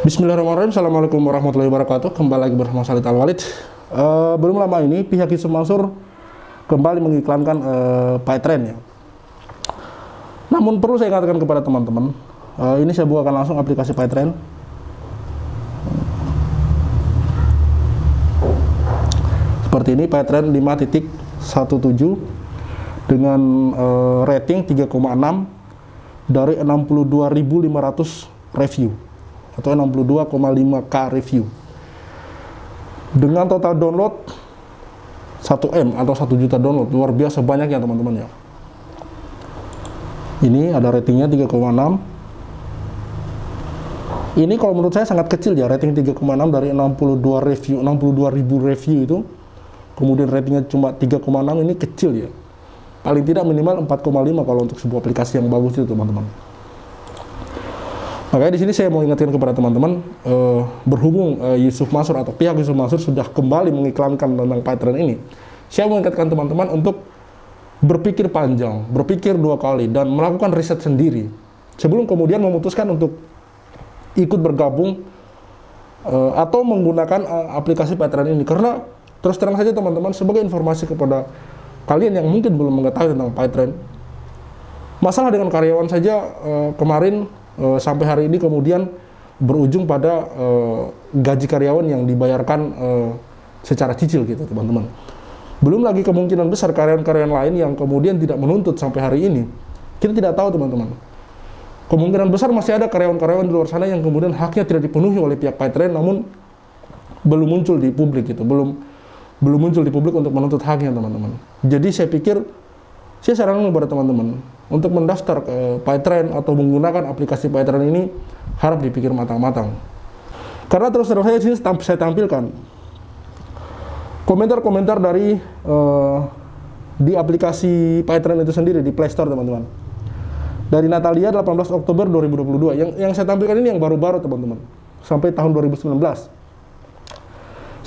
Bismillahirrahmanirrahim. Assalamualaikum warahmatullahi wabarakatuh. Kembali lagi bersama Salid Al-Walid. Belum lama ini pihak Yusuf Mansur kembali mengiklankan PayTrend ya. Namun perlu saya katakan kepada teman-teman, ini saya bukakan langsung aplikasi PayTrend. Seperti ini, PayTrend 5.17 dengan rating 3,6 dari 62.500 review atau 62,5k review dengan total download 1M atau 1 juta download. Luar biasa banyak ya teman-teman ya. Ini ada ratingnya 3,6. Ini kalau menurut saya sangat kecil ya, rating 3,6 dari 62.000 review itu, kemudian ratingnya cuma 3,6, ini kecil ya. Paling tidak minimal 4,5 kalau untuk sebuah aplikasi yang bagus itu teman-teman. Makanya di sini saya mau ingatkan kepada teman-teman, berhubung Yusuf Mansur atau pihak Yusuf Mansur sudah kembali mengiklankan tentang PayTrend ini, saya mau ingatkan teman-teman untuk berpikir panjang, berpikir 2 kali, dan melakukan riset sendiri sebelum kemudian memutuskan untuk ikut bergabung atau menggunakan aplikasi PayTrend ini. Karena terus terang saja teman-teman, sebagai informasi kepada kalian yang mungkin belum mengetahui tentang PayTrend, masalah dengan karyawan saja kemarin sampai hari ini kemudian berujung pada gaji karyawan yang dibayarkan secara cicil gitu teman-teman. Belum lagi kemungkinan besar karyawan-karyawan lain yang kemudian tidak menuntut sampai hari ini. Kita tidak tahu teman-teman. Kemungkinan besar masih ada karyawan-karyawan di luar sana yang kemudian haknya tidak dipenuhi oleh pihak PayTrend, namun belum muncul di publik gitu, belum muncul di publik untuk menuntut haknya teman-teman. Jadi saya pikir, saya sarankan kepada teman-teman untuk mendaftar ke PayTrend atau menggunakan aplikasi PayTrend ini harap dipikir matang-matang. Karena terus terang saya di sini saya tampilkan komentar-komentar dari di aplikasi PayTrend itu sendiri di Play Store teman-teman. Dari Natalia 18 Oktober 2022. Yang saya tampilkan ini yang baru-baru teman-teman, sampai tahun 2019.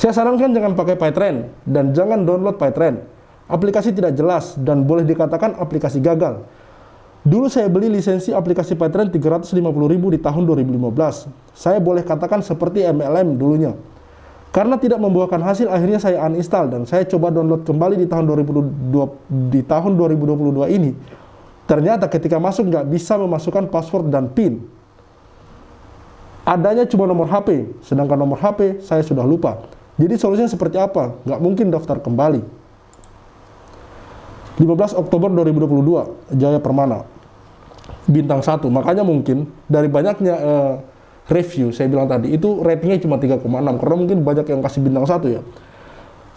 Saya sarankan jangan pakai PayTrend dan jangan download PayTrend. Aplikasi tidak jelas dan boleh dikatakan aplikasi gagal. Dulu saya beli lisensi aplikasi PayTrend 350.000 di tahun 2015. Saya boleh katakan seperti MLM dulunya. Karena tidak membuahkan hasil, akhirnya saya uninstall dan saya coba download kembali di tahun 2022 ini. Ternyata ketika masuk nggak bisa memasukkan password dan PIN. Adanya cuma nomor HP, sedangkan nomor HP saya sudah lupa. Jadi solusinya seperti apa? Nggak mungkin daftar kembali. 15 Oktober 2022, Jaya Permana, bintang 1. Makanya mungkin dari banyaknya review, saya bilang tadi, itu ratingnya cuma 3,6, karena mungkin banyak yang kasih bintang 1 ya.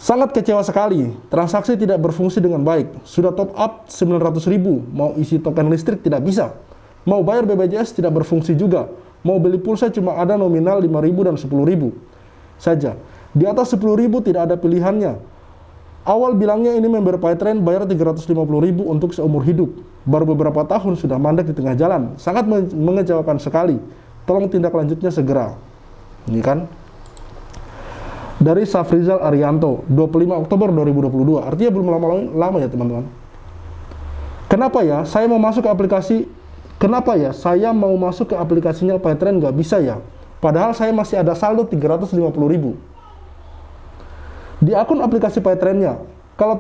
Sangat kecewa sekali, transaksi tidak berfungsi dengan baik. Sudah top up 900.000, mau isi token listrik tidak bisa. Mau bayar BPJS tidak berfungsi juga. Mau beli pulsa cuma ada nominal 5.000 dan 10.000 saja. Di atas 10.000 tidak ada pilihannya. Awal bilangnya ini member PayTrend bayar 350.000 untuk seumur hidup. Baru beberapa tahun sudah mandek di tengah jalan. Sangat mengecewakan sekali. Tolong tindak lanjutnya segera. Ini kan dari Safrizal Arianto 25 Oktober 2022. Artinya belum lama ya teman-teman. Kenapa ya saya mau masuk ke aplikasi? Kenapa ya saya mau masuk ke aplikasinya PayTrend nggak bisa ya? Padahal saya masih ada saldo 350.000 di akun aplikasi PayTrend-nya. Kalau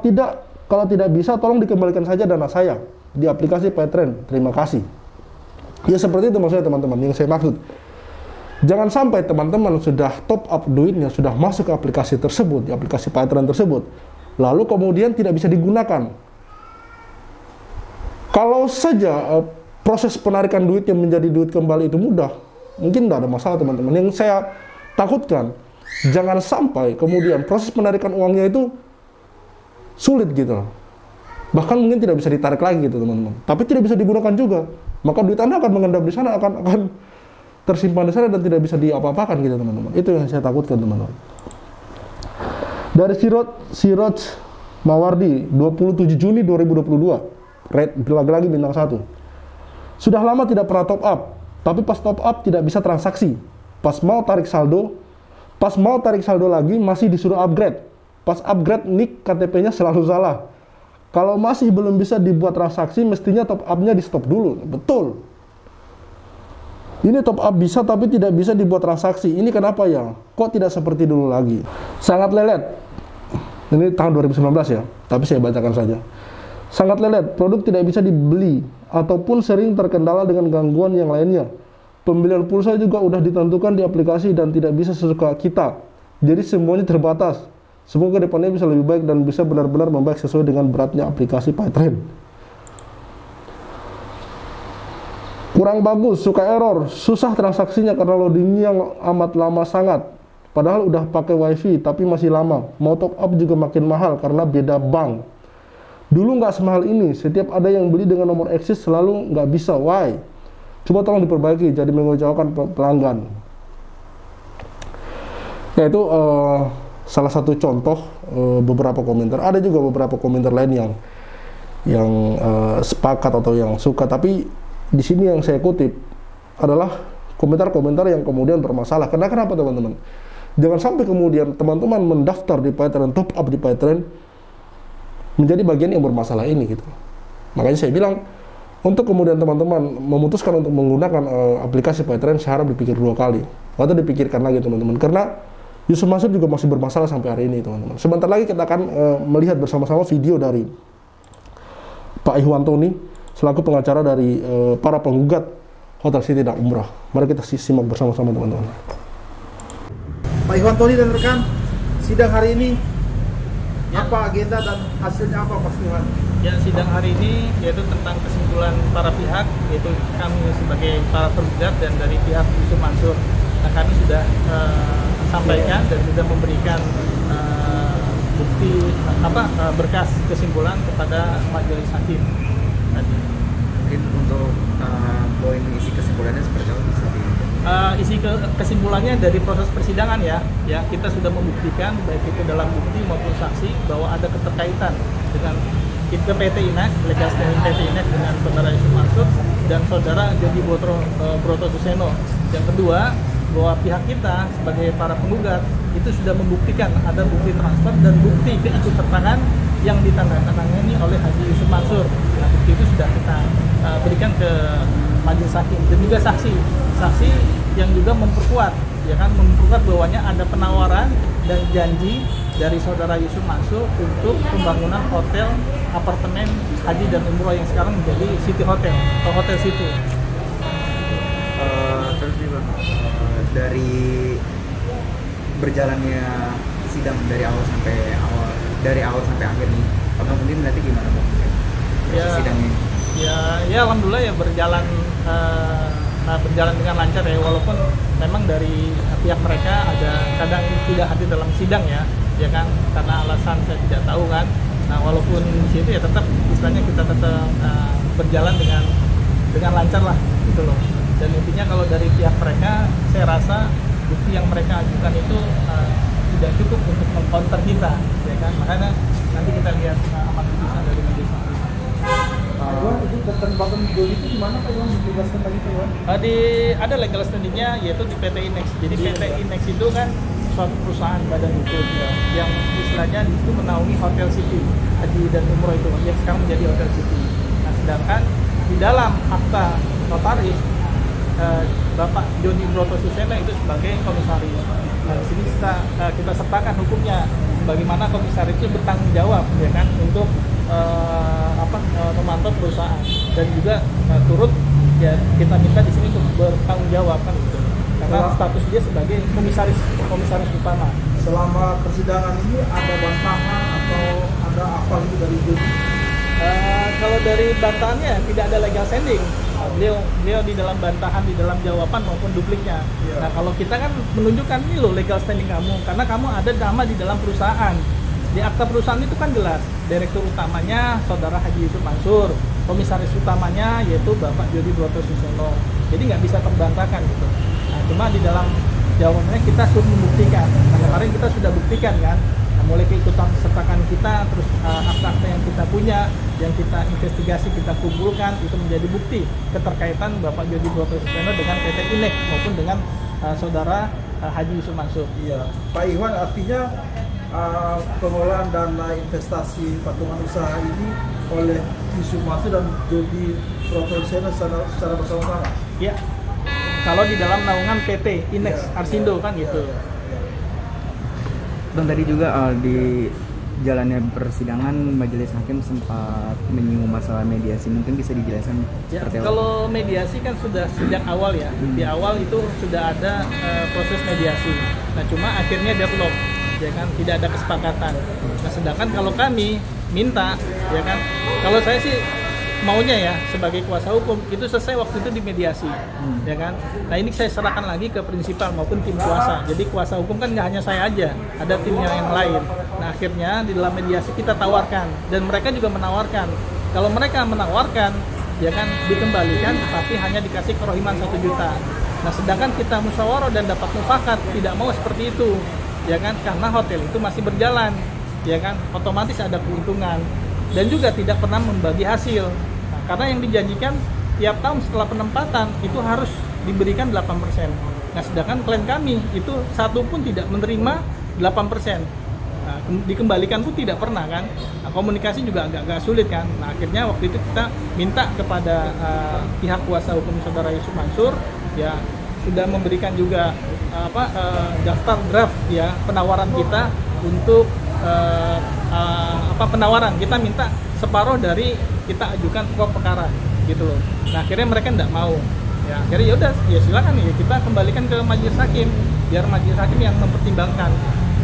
tidak bisa, tolong dikembalikan saja dana saya di aplikasi PayTrend. Terima kasih. Ya seperti itu maksudnya teman-teman, yang saya maksud. Jangan sampai teman-teman sudah top up duitnya, sudah masuk ke aplikasi tersebut, di aplikasi PayTrend tersebut, lalu kemudian tidak bisa digunakan. Kalau saja proses penarikan duitnya menjadi duit kembali itu mudah, mungkin tidak ada masalah teman-teman. Yang saya takutkan, jangan sampai kemudian proses penarikan uangnya itu sulit gitu. Bahkan mungkin tidak bisa ditarik lagi gitu teman-teman. Tapi tidak bisa digunakan juga. Maka duit Anda akan mengendap di sana, akan tersimpan di sana dan tidak bisa diapa-apakan gitu teman-teman. Itu yang saya takutkan teman-teman. Dari Siroj Mawardi 27 Juni 2022. Rate lagi bintang 1. Sudah lama tidak pernah top up, tapi pas top up tidak bisa transaksi. Pas mau tarik saldo lagi masih disuruh upgrade. Pas upgrade nick KTP-nya selalu salah. Kalau masih belum bisa dibuat transaksi, mestinya top up-nya di stop dulu. Betul. Ini top up bisa tapi tidak bisa dibuat transaksi. Ini kenapa ya? Kok tidak seperti dulu lagi? Sangat lelet. Ini tahun 2019 ya, tapi saya bacakan saja. Sangat lelet, produk tidak bisa dibeli ataupun sering terkendala dengan gangguan yang lainnya. Pembelian pulsa juga udah ditentukan di aplikasi dan tidak bisa sesuka kita. Jadi semuanya terbatas. Semoga depannya bisa lebih baik dan bisa benar-benar membaik sesuai dengan beratnya aplikasi PayTrend. Kurang bagus, suka error, susah transaksinya karena loadingnya yang amat lama sangat. Padahal udah pakai wifi tapi masih lama. Mau top up juga makin mahal karena beda bank. Dulu nggak semahal ini, setiap ada yang beli dengan nomor eksis selalu nggak bisa. Why? Coba tolong diperbaiki, jadi mengecewakan pelanggan. Ya itu salah satu contoh beberapa komentar. Ada juga beberapa komentar lain yang sepakat atau yang suka, tapi di sini yang saya kutip adalah komentar-komentar yang kemudian bermasalah. Karena kenapa teman-teman? Jangan sampai kemudian teman-teman mendaftar di PayTrend, top up di PayTrend menjadi bagian yang bermasalah ini gitu. Makanya saya bilang untuk kemudian teman-teman memutuskan untuk menggunakan aplikasi PayTrend, saya harap dipikir 2 kali atau dipikirkan lagi teman-teman. Karena Yusuf Mansur juga masih bermasalah sampai hari ini teman-teman. Sebentar lagi kita akan melihat bersama-sama video dari Pak Ihwantoni selaku pengacara dari para penggugat Hotel City dan Umrah. Mari kita simak bersama-sama teman-teman. Pak Ihwantoni dan rekan, sidang hari ini ya. Apa agenda dan hasilnya apa Mas Iwan? Ya, sidang hari ini yaitu tentang kesimpulan para pihak, yaitu kami sebagai para penggugat dan dari pihak Yusuf Mansur. Nah, kami sudah sampaikan dan sudah memberikan bukti berkas kesimpulan kepada majelis hakim. Mungkin untuk poin isi kesimpulannya seperti apa bisa isi kesimpulannya dari proses persidangan ya kita sudah membuktikan baik itu dalam bukti maupun saksi bahwa ada keterkaitan dengan PT INEX, legal standing PT INEX dengan saudara Yusuf Mansur dan saudara Jody Broto Suseno. Yang kedua, bahwa pihak kita sebagai para penggugat itu sudah membuktikan ada bukti transfer dan bukti keikutsertaan yang ditandatangani oleh Haji Yusuf Mansur. Nah, bukti itu sudah kita berikan ke majelis hakim dan juga saksi yang juga memperkuat bahwanya ada penawaran dan janji dari saudara Yusuf Mansur untuk pembangunan hotel apartemen haji dan umroh yang sekarang menjadi City Hotel atau Hotel City. Terus juga dari berjalannya sidang dari awal sampai akhir nih, Abang sendiri nanti gimana Bang? Sidangnya? Ya alhamdulillah ya berjalan dengan lancar ya, walaupun memang dari pihak mereka ada kadang tidak hadir dalam sidang ya kan, karena alasan saya tidak tahu kan. Nah, walaupun di situ ya tetap istilahnya kita tetap berjalan dengan lancar lah gitu loh. Dan intinya kalau dari pihak mereka, saya rasa bukti yang mereka ajukan itu tidak cukup untuk mengcounter kita ya kan. Makanya nanti kita lihat amat putusan dari majelis hakim. Itu keterlibatan Jody itu gimana Pak Iwan? Dijelaskan lagi Pak Iwan? Ada legal standingnya yaitu di PT INEX. Jadi PT INEX itu kan suatu perusahaan badan hukum yang istilahnya itu menaungi Hotel City Haji dan Umroh itu yang sekarang menjadi Hotel City. Nah, sedangkan di dalam akta notaris Bapak Jody Broto Suseno itu sebagai komisaris. Nah, di sini kita sertakan hukumnya bagaimana komisaris itu bertanggung jawab ya kan untuk memantau perusahaan dan juga turut ya kita minta di sini untuk bertanggung jawab kan gitu. Karena status dia sebagai komisaris utama. Selama persidangan ini ada bantahan atau ada apa gitu dari Jody? Kalau dari bantahannya tidak ada legal standing. Beliau di dalam bantahan, di dalam jawaban maupun dupliknya. Nah, kalau kita kan menunjukkan ini loh legal standing kamu, karena kamu ada nama di dalam perusahaan. Di akta perusahaan itu kan jelas, direktur utamanya saudara Haji Yusuf Mansur, komisaris utamanya yaitu Bapak Jody Broto Suseno. Jadi nggak bisa terbantahkan gitu. Nah, cuma di dalam jawabannya kita sudah membuktikan. Nah, kemarin kita sudah buktikan kan. Nah, mulai keikutan sertakan kita, terus akta-akta yang kita punya, yang kita investigasi, kita kumpulkan, itu menjadi bukti keterkaitan Bapak Jody Broto Suseno dengan PT INEX maupun dengan saudara Haji Yusuf Mansur. Iya, Pak Iwan, artinya pengelolaan dana investasi patungan usaha ini oleh Yusuf Mansur dan Jody Broto Suseno secara bersama-sama. Iya. kalau di dalam naungan PT Inex Arsindo kan gitu. Bang, tadi juga di jalannya persidangan majelis hakim sempat menyinggung masalah mediasi, mungkin bisa dijelaskan Ya, seperti apa? kalau mediasi kan sudah sejak awal ya, di awal itu sudah ada proses mediasi. Nah cuma akhirnya deadlock, ya kan, tidak ada kesepakatan. Nah sedangkan kalau kami minta, ya kan, kalau saya sih maunya ya sebagai kuasa hukum itu selesai waktu itu di mediasi, ya kan. Nah ini saya serahkan lagi ke prinsipal maupun tim kuasa. Jadi kuasa hukum kan nggak hanya saya aja, ada timnya yang lain. Nah akhirnya di dalam mediasi kita tawarkan dan mereka juga menawarkan. Kalau mereka menawarkan, ya kan, dikembalikan tapi hanya dikasih kerohiman 1 juta. Nah sedangkan kita musyawarah dan dapat mufakat tidak mau seperti itu, ya kan, karena hotel itu masih berjalan, ya kan, otomatis ada keuntungan dan juga tidak pernah membagi hasil. Nah, karena yang dijanjikan tiap tahun setelah penempatan itu harus diberikan 8%. Nah sedangkan klien kami itu satu pun tidak menerima 8%. Nah, dikembalikan pun tidak pernah kan. Nah, komunikasi juga agak sulit kan. Nah akhirnya waktu itu kita minta kepada pihak kuasa hukum saudara Yusuf Mansur, ya sudah memberikan juga daftar draft ya penawaran kita untuk penawaran. Kita minta separuh dari kita ajukan pokok perkara gitu loh. Nah akhirnya mereka tidak mau. Ya akhirnya ya udah, ya silakan ya kita kembalikan ke majelis hakim biar majelis hakim yang mempertimbangkan.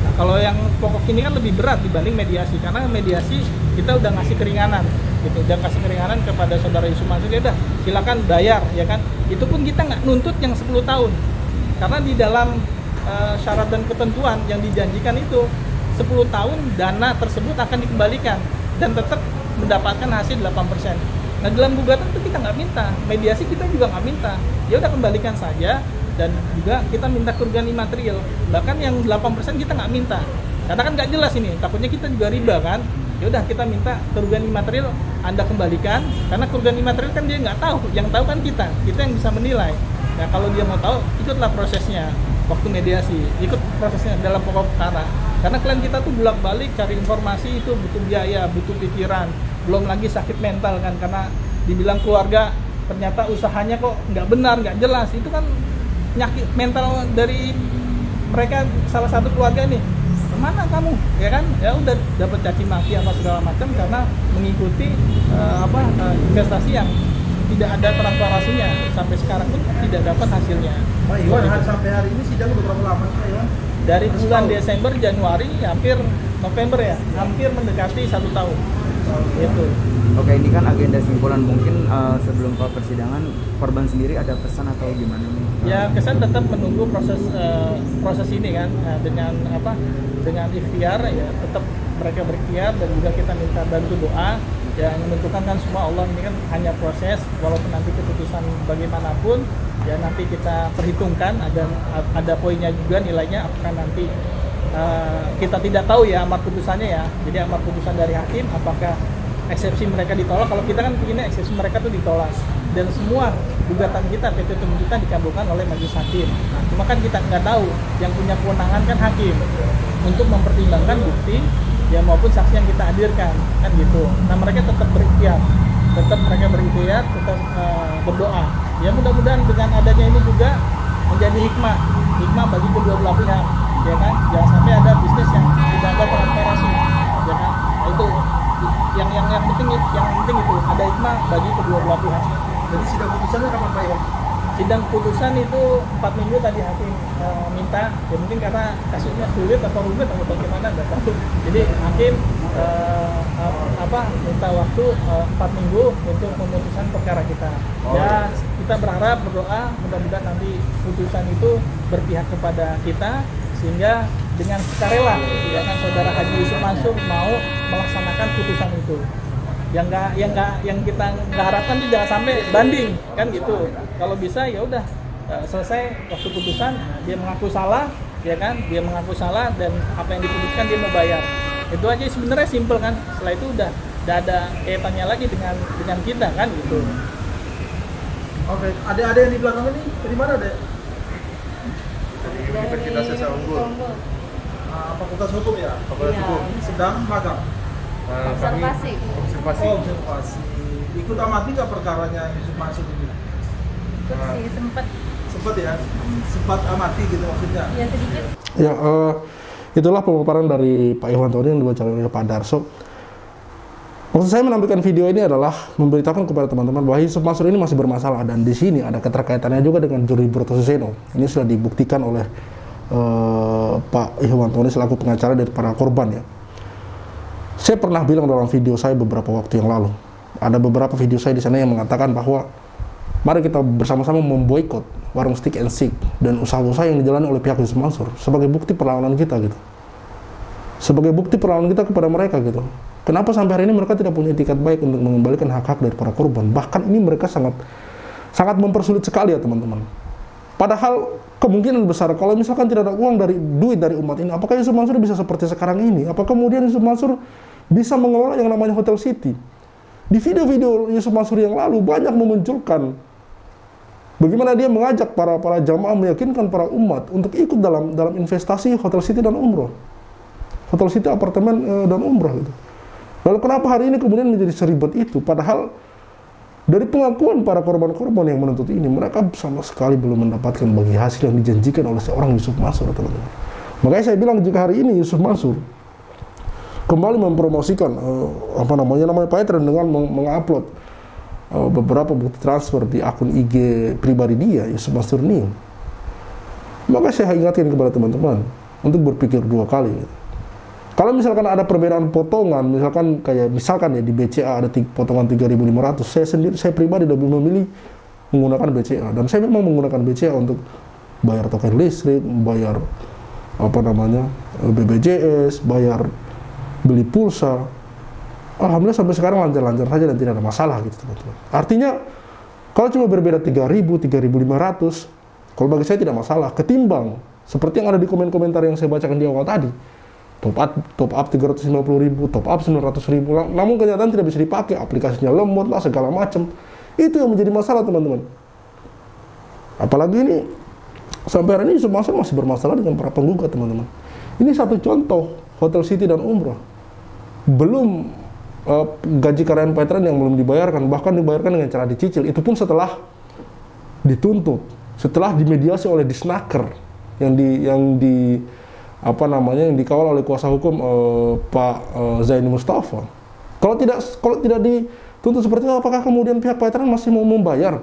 Nah, kalau yang pokok ini kan lebih berat dibanding mediasi, karena mediasi kita udah ngasih keringanan gitu, udah kasih keringanan kepada saudara Yusuf Mansur, ya udah silakan bayar, ya kan. Itu pun kita nggak nuntut yang 10 tahun karena di dalam syarat dan ketentuan yang dijanjikan itu 10 tahun dana tersebut akan dikembalikan dan tetap mendapatkan hasil 8%. Nah dalam gugatan itu kita nggak minta, mediasi kita juga nggak minta, ya udah kembalikan saja, dan juga kita minta kerugian imaterial. Bahkan yang 8% kita nggak minta, karena kan nggak jelas ini, takutnya kita juga riba kan. Ya udah kita minta kerugian imaterial Anda kembalikan, karena kerugian imaterial kan dia nggak tahu, yang tahu kan kita yang bisa menilai. Nah kalau dia mau tahu, ikutlah prosesnya waktu mediasi, ikut prosesnya dalam pokok perkara. Karena klien kita tuh bolak-balik cari informasi itu butuh biaya, butuh pikiran, belum lagi sakit mental kan, karena dibilang keluarga ternyata usahanya kok nggak benar, nggak jelas. Itu kan penyakit mental dari mereka, salah satu keluarga nih. Kemana kamu, ya kan? Ya udah dapat caci maki apa segala macam karena mengikuti investasi yang tidak ada transparansinya, sampai sekarang pun tidak dapat hasilnya. Pak Iwan, sampai hari ini sidang udah berapa lama Pak Iwan? Dari bulan Desember, Januari, hampir November ya, hampir mendekati 1 tahun. Itu. Oke, ini kan agenda simpulan, mungkin sebelum ke persidangan korban sendiri ada pesan atau gimana nih? Ya kesan tetap menunggu proses ini kan, dengan ikhtiar ya, tetap mereka berikhtiar dan juga kita minta bantu doa. Ya, yang menentukan kan semua Allah, ini kan hanya proses, walaupun nanti keputusan bagaimanapun ya nanti kita perhitungkan, ada poinnya juga nilainya, apakah nanti kita tidak tahu ya amar putusannya ya. Jadi amar putusan dari hakim apakah eksepsi mereka ditolak, kalau kita kan begini eksepsi mereka tuh ditolak dan semua gugatan kita petitum kita dikabulkan oleh majelis hakim. Nah, cuma kan kita nggak tahu, yang punya kewenangan kan hakim untuk mempertimbangkan bukti ya maupun saksi yang kita hadirkan kan gitu. Nah mereka tetap berikhtiar, tetap berdoa. Ya mudah-mudahan dengan adanya ini juga menjadi hikmah bagi kedua belah pihak, ya kan. Jangan sampai ada bisnis yang tidak ada transparansi, ya kan. Nah, itu yang penting itu ada hikmah bagi kedua belah pihak. Jadi sidang putusannya kapan Pak Iwan? Sidang putusan itu 4 minggu tadi hakim minta, ya mungkin karena kasusnya sulit atau rumit atau bagaimana nggak tahu. Jadi hakim minta waktu 4 minggu untuk memutuskan perkara kita. Ya kita berharap, berdoa mudah-mudahan nanti putusan itu berpihak kepada kita sehingga dengan sukarela ya kan saudara Haji Yusuf Mansur mau melaksanakan putusan itu. Yang kita nggak harapkan itu jangan sampai banding kan gitu. Kalau bisa ya udah selesai waktu putusan dia mengaku salah, ya kan, dia mengaku salah dan apa yang diputuskan dia mau bayar. Itu aja sebenarnya simpel kan. Setelah itu udah ada kaitannya lagi dengan kita kan gitu. Oke, ada yang di belakang ini dari mana deh? Dari Universitas Sesa Unggul. Fakultas Hukum ya? Fakultas Hukum. Sedang magang. Observasi. Observasi. Ikut amati nggak perkaranya Yusuf Mansur ini? Nah, sih sempat sempat amati gitu maksudnya. Ya sedikit. Ya, itulah pemaparan dari Pak Ihwanto yang dibacakan oleh Pak Darso. Maksud saya menampilkan video ini adalah memberitakan kepada teman-teman bahwa Yusuf Mansur ini masih bermasalah, dan di sini ada keterkaitannya juga dengan Juri Broto Suseno. Ini sudah dibuktikan oleh Pak Ihwanto selaku pengacara dari para korban ya. Saya pernah bilang dalam video saya beberapa waktu yang lalu, ada beberapa video saya di sana yang mengatakan bahwa mari kita bersama-sama memboikot warung Stick and Stick dan usaha-usaha yang dijalani oleh pihak Yusuf Mansur sebagai bukti perlawanan kita gitu. Sebagai bukti perlawanan kita kepada mereka gitu. Kenapa sampai hari ini mereka tidak punya itikat baik untuk mengembalikan hak-hak dari para korban? Bahkan ini mereka sangat mempersulit sekali ya teman-teman. Padahal kemungkinan besar kalau misalkan tidak ada uang duit dari umat ini, apakah Yusuf Mansur bisa seperti sekarang ini? Apakah kemudian Yusuf Mansur bisa mengelola yang namanya Hotel City? Di video-video Yusuf Mansur yang lalu banyak memunculkan bagaimana dia mengajak para jamaah, meyakinkan para umat untuk ikut dalam investasi Hotel City dan umroh. Hotel City, apartemen dan umroh gitu. Lalu kenapa hari ini kemudian menjadi seribet itu? Padahal dari pengakuan para korban-korban yang menuntut ini, mereka sama sekali belum mendapatkan bagi hasil yang dijanjikan oleh seorang Yusuf Mansur, teman-teman. Makanya saya bilang jika hari ini Yusuf Mansur kembali mempromosikan namanya Patreon dengan mengupload beberapa bukti transfer di akun IG pribadi dia, Yusuf Mansur ini, maka saya ingatkan kepada teman-teman untuk berpikir dua kali gitu. Kalau misalkan ada perbedaan potongan, misalkan ya di BCA ada potongan 3.500, saya pribadi lebih memilih menggunakan BCA, dan saya memang menggunakan BCA untuk bayar token listrik, bayar BPJS, bayar beli pulsa. Alhamdulillah sampai sekarang lancar-lancar saja dan tidak ada masalah gitu teman-teman. Artinya kalau cuma berbeda 3.000, 3.500, kalau bagi saya tidak masalah, ketimbang seperti yang ada di komen-komentar yang saya bacakan di awal tadi, top up 350.000, top up 900.000, namun kenyataan tidak bisa dipakai, aplikasinya lemot lah, segala macam. Itu yang menjadi masalah teman-teman. Apalagi ini sampai hari ini Yusuf Mansur masih bermasalah dengan para penggugat teman-teman. Ini satu contoh Hotel City dan umroh. Belum gaji karyawan Patreon yang belum dibayarkan, bahkan dibayarkan dengan cara dicicil. Itu pun setelah dituntut, setelah dimediasi oleh Disnaker yang dikawal oleh kuasa hukum Pak Zaini Mustafa. Kalau tidak dituntut seperti itu, apakah kemudian pihak Patreon masih mau membayar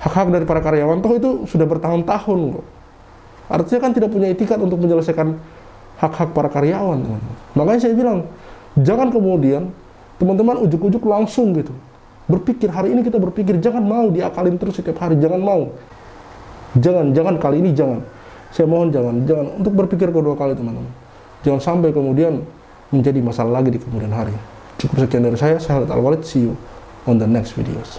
hak-hak dari para karyawan? Toh itu sudah bertahun-tahun kok. Artinya kan tidak punya etikat untuk menyelesaikan hak-hak para karyawan, teman-teman. Makanya saya bilang, jangan kemudian teman-teman ujuk-ujuk langsung gitu berpikir. Hari ini kita berpikir, jangan mau diakalin terus setiap hari, jangan mau. Jangan kali ini jangan. Saya mohon jangan untuk berpikir kedua kali teman-teman. Jangan sampai kemudian menjadi masalah lagi di kemudian hari. Cukup sekian dari saya Khalid Al-Walid. See you on the next videos.